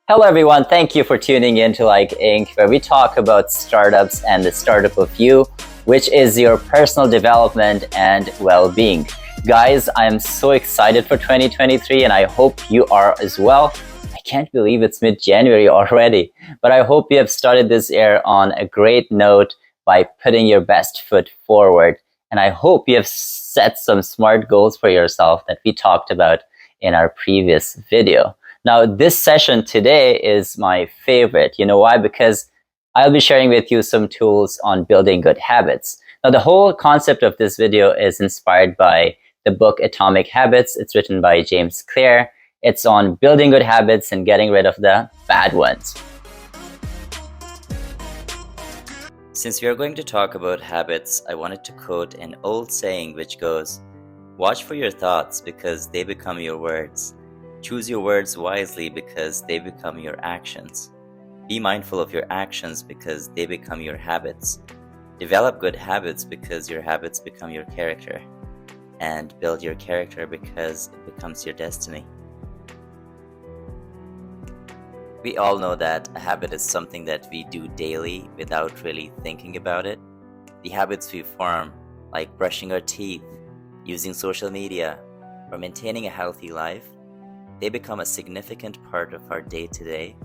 Hello, everyone. Thank you for tuning in to Like Inc., where we talk about startups and the startup of you, which is your personal development and well being. Guys, I'm so excited for 2023, and I hope you are as well. I can't believe it's mid January already, but I hope you have started this year on a great note by putting your best foot forward. And I hope you have set some smart goals for yourself that we talked about in our previous video. Now, this session today is my favorite. You know why? Because I'll be sharing with you some tools on building good habits. Now, the whole concept of this video is inspired by the book Atomic Habits. It's written by James Clear. It's on building good habits and getting rid of the bad ones. Since we are going to talk about habits, I wanted to quote an old saying which goes, "Watch for your thoughts because they become your words. Choose your words wisely because they become your actions. Be mindful of your actions because they become your habits. Develop good habits because your habits become your character. And build your character because it becomes your destiny." We all know that a habit is something that we do daily without really thinking about it. The habits we form, like brushing our teeth, using social media, or maintaining a healthy life, they become a significant part of our day-to-day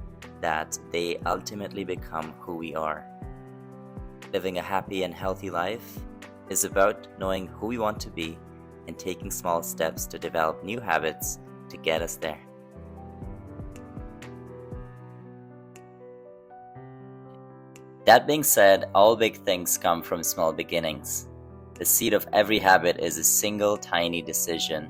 that they ultimately become who we are. Living a happy and healthy life is about knowing who we want to be and taking small steps to develop new habits to get us there. That being said, all big things come from small beginnings. The seed of every habit is a single tiny decision.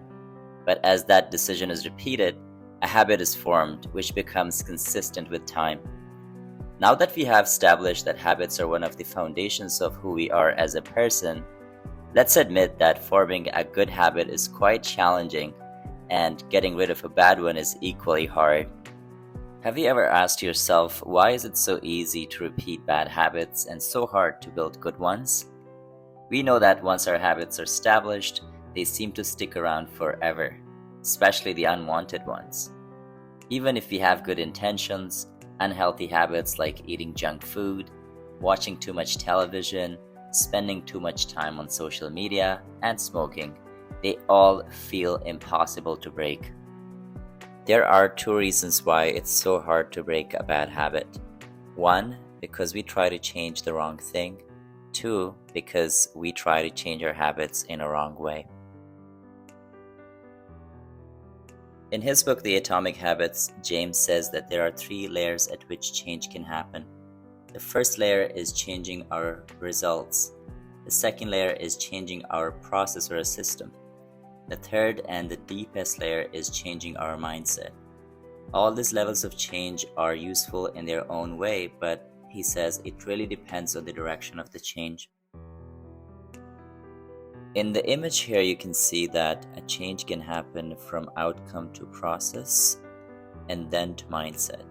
But as that decision is repeated, a habit is formed, which becomes consistent with time. Now that we have established that habits are one of the foundations of who we are as a person, let's admit that forming a good habit is quite challenging, and getting rid of a bad one is equally hard. Have you ever asked yourself, why is it so easy to repeat bad habits and so hard to build good ones? We know that once our habits are established, they seem to stick around forever, especially the unwanted ones. Even if we have good intentions, unhealthy habits like eating junk food, watching too much television, spending too much time on social media, and smoking, they all feel impossible to break. There are two reasons why it's so hard to break a bad habit. One, because we try to change the wrong thing. Two, because we try to change our habits in a wrong way. In his book, The Atomic Habits, James says that there are 3 layers at which change can happen. The first layer is changing our results. The second layer is changing our process or a system. The third and the deepest layer is changing our mindset. All these levels of change are useful in their own way, but he says it really depends on the direction of the change. In the image here, you can see that a change can happen from outcome to process and then to mindset.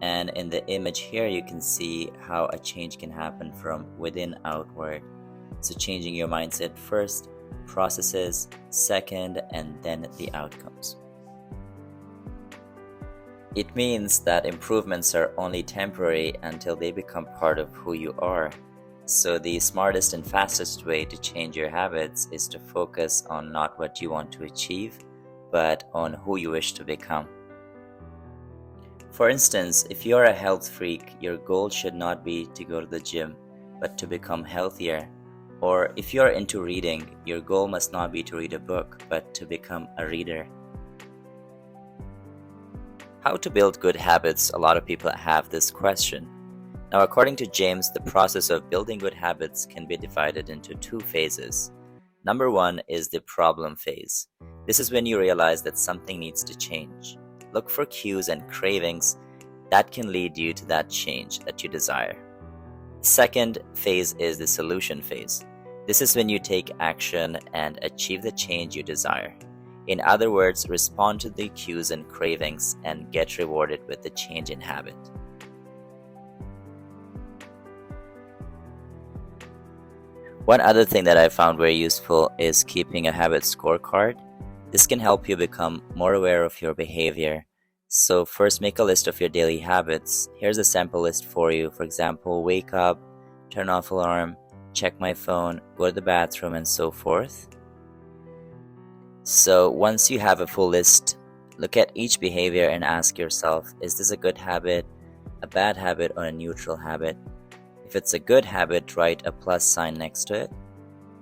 And in the image here, you can see how a change can happen from within outward. So changing your mindset first, processes second, and then the outcomes. It means that improvements are only temporary until they become part of who you are. So the smartest and fastest way to change your habits is to focus on not what you want to achieve, but on who you wish to become. For instance, if you are a health freak, your goal should not be to go to the gym, but to become healthier. Or if you are into reading, your goal must not be to read a book, but to become a reader. How to build good habits? A lot of people have this question. Now, according to James, the process of building good habits can be divided into 2 phases. Number 1 is the problem phase. This is when you realize that something needs to change. Look for cues and cravings that can lead you to that change that you desire. The second phase is the solution phase. This is when you take action and achieve the change you desire. In other words, respond to the cues and cravings and get rewarded with the change in habit. One other thing that I found very useful is keeping a habit scorecard. This can help you become more aware of your behavior, So first, make a list of your daily habits. Here's a sample list for you. For example, wake up, turn off alarm, check my phone, go to the bathroom, and so forth. So once you have a full list, look at each behavior and ask yourself, is this a good habit, a bad habit, or a neutral habit? If it's a good habit, write a plus sign next to it.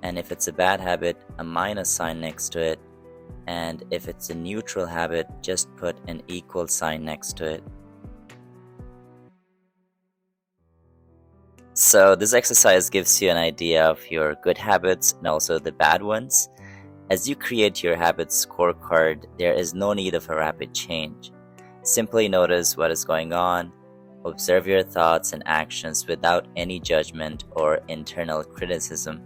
And if it's a bad habit, a minus sign next to it. And if it's a neutral habit, just put an equal sign next to it. So this exercise gives you an idea of your good habits and also the bad ones. As you create your habits scorecard, there is no need of a rapid change. Simply notice what is going on, observe your thoughts and actions without any judgment or internal criticism.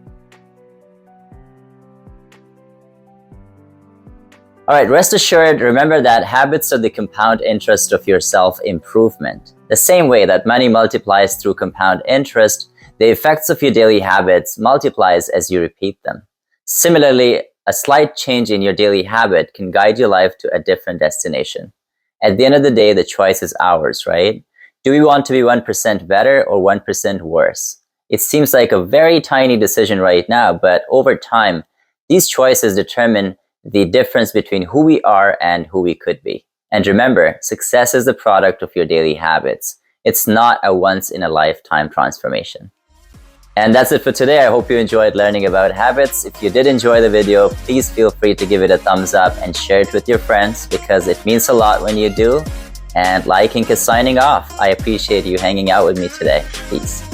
Alright, rest assured, remember that habits are the compound interest of your self-improvement. The same way that money multiplies through compound interest, the effects of your daily habits multiplies as you repeat them. Similarly, a slight change in your daily habit can guide your life to a different destination. At the end of the day, the choice is ours, right? Do we want to be 1% better or 1% worse? It seems like a very tiny decision right now, but over time, these choices determine the difference between who we are and who we could be. And remember, success is the product of your daily habits. It's not a once-in-a-lifetime transformation. And that's it for today. I hope you enjoyed learning about habits. If you did enjoy the video, please feel free to give it a thumbs up and share it with your friends because it means a lot when you do. And Liking is signing off. I appreciate you hanging out with me today. Peace.